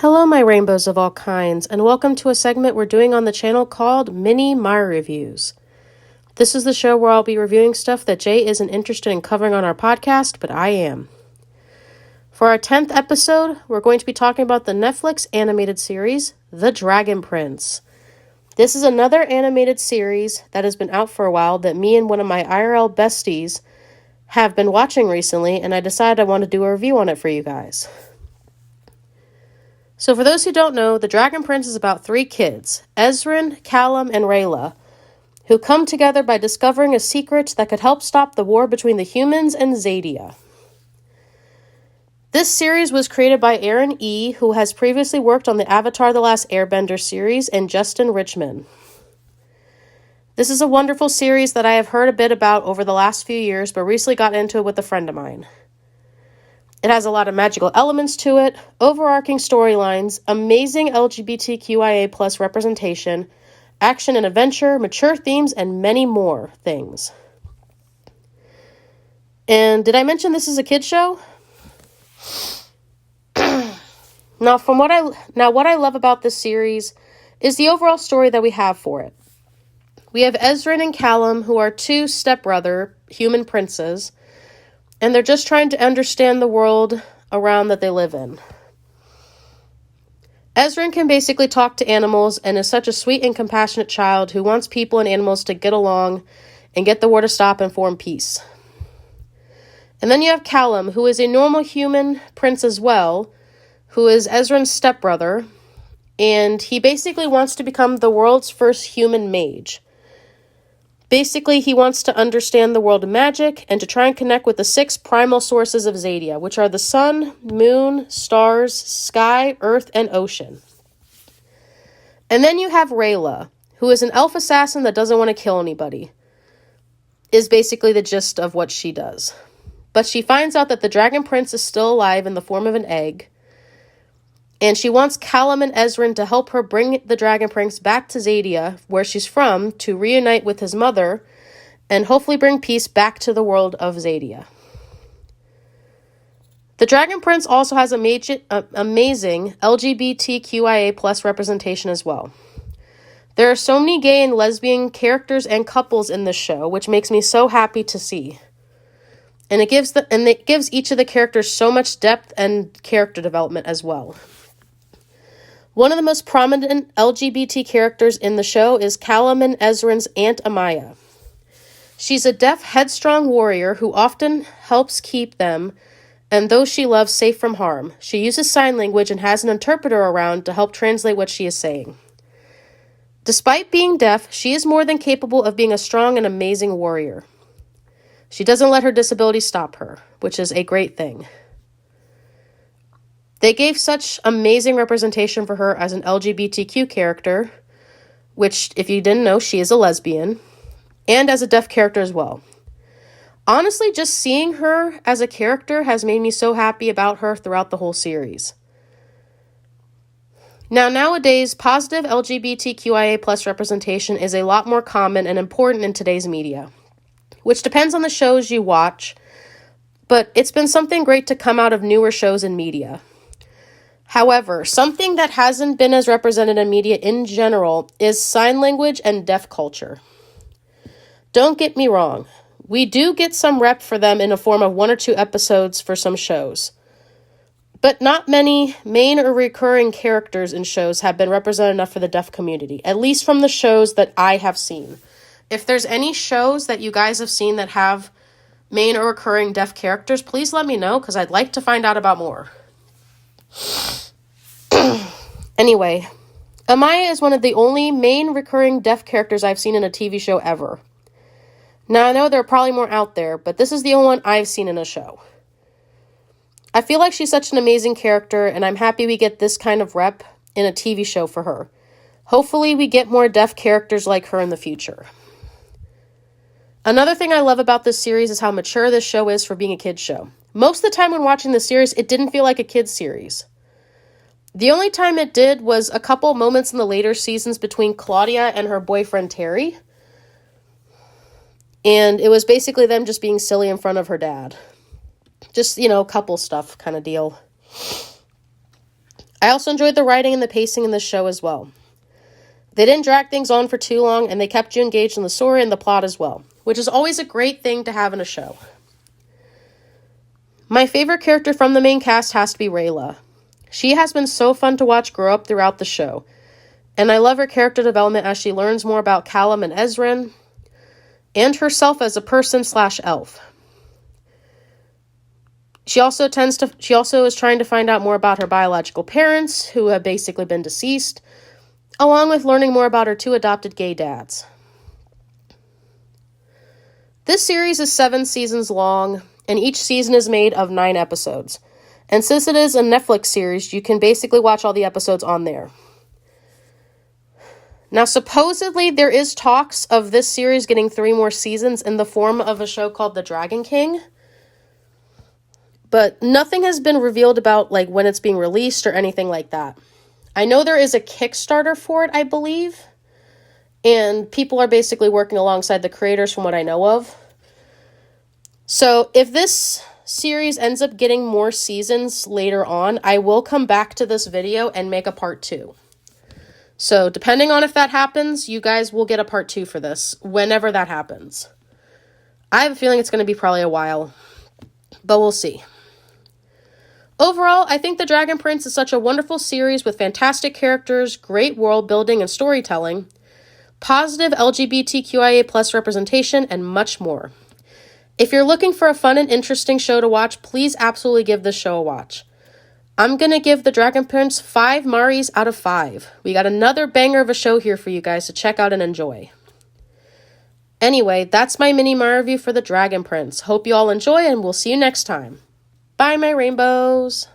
Hello, my rainbows of all kinds, and welcome to a segment we're doing on the channel called Mini My Reviews. This is the show where I'll be reviewing stuff that Jay isn't interested in covering on our podcast, but I am. For our 10th episode, we're going to be talking about the Netflix animated series, The Dragon Prince. This is another animated series that has been out for a while that me and one of my IRL besties have been watching recently, and I decided I want to do a review on it for you guys. So for those who don't know, The Dragon Prince is about three kids, Ezrin, Callum, and Rayla, who come together by discovering a secret that could help stop the war between the humans and Zadia. This series was created by Aaron E., who has previously worked on the Avatar: The Last Airbender series, and Justin Richmond. This is a wonderful series that I have heard a bit about over the last few years, but recently got into it with a friend of mine. It has a lot of magical elements to it, overarching storylines, amazing LGBTQIA+ representation, action and adventure, mature themes, and many more things. And did I mention this is a kid's show? Now, what I love about this series is the overall story that we have for it. We have Ezrin and Callum, who are two stepbrother human princes, and they're just trying to understand the world around that they live in. Ezrin can basically talk to animals and is such a sweet and compassionate child who wants people and animals to get along and get the war to stop and form peace. And then you have Callum, who is a normal human prince as well, who is Ezrin's stepbrother, and he basically wants to become the world's first human mage. Basically, he wants to understand the world of magic and to try and connect with the 6 primal sources of Zadia, which are the sun, moon, stars, sky, earth, and ocean. And then you have Rayla, who is an elf assassin that doesn't want to kill anybody, is basically the gist of what she does. But she finds out that the Dragon Prince is still alive in the form of an egg, and she wants Callum and Ezrin to help her bring the Dragon Prince back to Zadia, where she's from, to reunite with his mother, and hopefully bring peace back to the world of Zadia. The Dragon Prince also has amazing LGBTQIA+ representation as well. There are so many gay and lesbian characters and couples in this show, which makes me so happy to see. And it gives each of the characters so much depth and character development as well. One of the most prominent LGBT characters in the show is Callum and Ezrin's Aunt Amaya. She's a deaf, headstrong warrior who often helps keep them and those she loves safe from harm. She uses sign language and has an interpreter around to help translate what she is saying. Despite being deaf, she is more than capable of being a strong and amazing warrior. She doesn't let her disability stop her, which is a great thing. They gave such amazing representation for her as an LGBTQ character, which, if you didn't know, she is a lesbian, and as a deaf character as well. Honestly, just seeing her as a character has made me so happy about her throughout the whole series. Now, nowadays, positive LGBTQIA+ representation is a lot more common and important in today's media, which depends on the shows you watch, but it's been something great to come out of newer shows and media. However, something that hasn't been as represented in media in general is sign language and deaf culture. Don't get me wrong, we do get some rep for them in the form of 1 or 2 episodes for some shows. But not many main or recurring characters in shows have been represented enough for the deaf community, at least from the shows that I have seen. If there's any shows that you guys have seen that have main or recurring deaf characters, please let me know, because I'd like to find out about more. Anyway, Amaya is one of the only main recurring deaf characters I've seen in a TV show ever. Now, I know there are probably more out there, but this is the only one I've seen in a show. I feel like she's such an amazing character, and I'm happy we get this kind of rep in a TV show for her. Hopefully, we get more deaf characters like her in the future. Another thing I love about this series is how mature this show is for being a kid's show. Most of the time when watching the series, it didn't feel like a kid's series. The only time it did was a couple moments in the later seasons between Claudia and her boyfriend Terry. And it was basically them just being silly in front of her dad. Just, couple stuff kind of deal. I also enjoyed the writing and the pacing in this show as well. They didn't drag things on for too long, and they kept you engaged in the story and the plot as well, which is always a great thing to have in a show. My favorite character from the main cast has to be Rayla. She has been so fun to watch grow up throughout the show, and I love her character development as she learns more about Callum and Ezrin, and herself as a person/elf. She also is trying to find out more about her biological parents, who have basically been deceased, along with learning more about her 2 adopted gay dads. This series is 7 seasons long, and each season is made of 9 episodes. And since it is a Netflix series, you can basically watch all the episodes on there. Now, supposedly, there is talks of this series getting 3 more seasons in the form of a show called The Dragon King. But nothing has been revealed about like when it's being released or anything like that. I know there is a Kickstarter for it, I believe. And people are basically working alongside the creators from what I know of. So if this series ends up getting more seasons later on, I will come back to this video and make a part 2. So depending on if that happens, you guys will get a part 2 for this, whenever that happens. I have a feeling it's going to be probably a while, but we'll see. Overall, I think The Dragon Prince is such a wonderful series with fantastic characters, great world building and storytelling, positive LGBTQIA+ representation, and much more. If you're looking for a fun and interesting show to watch, please absolutely give this show a watch. I'm going to give The Dragon Prince 5 Maris out of 5. We got another banger of a show here for you guys to check out and enjoy. Anyway, that's my mini Mari review for The Dragon Prince. Hope you all enjoy, and we'll see you next time. Bye, my rainbows.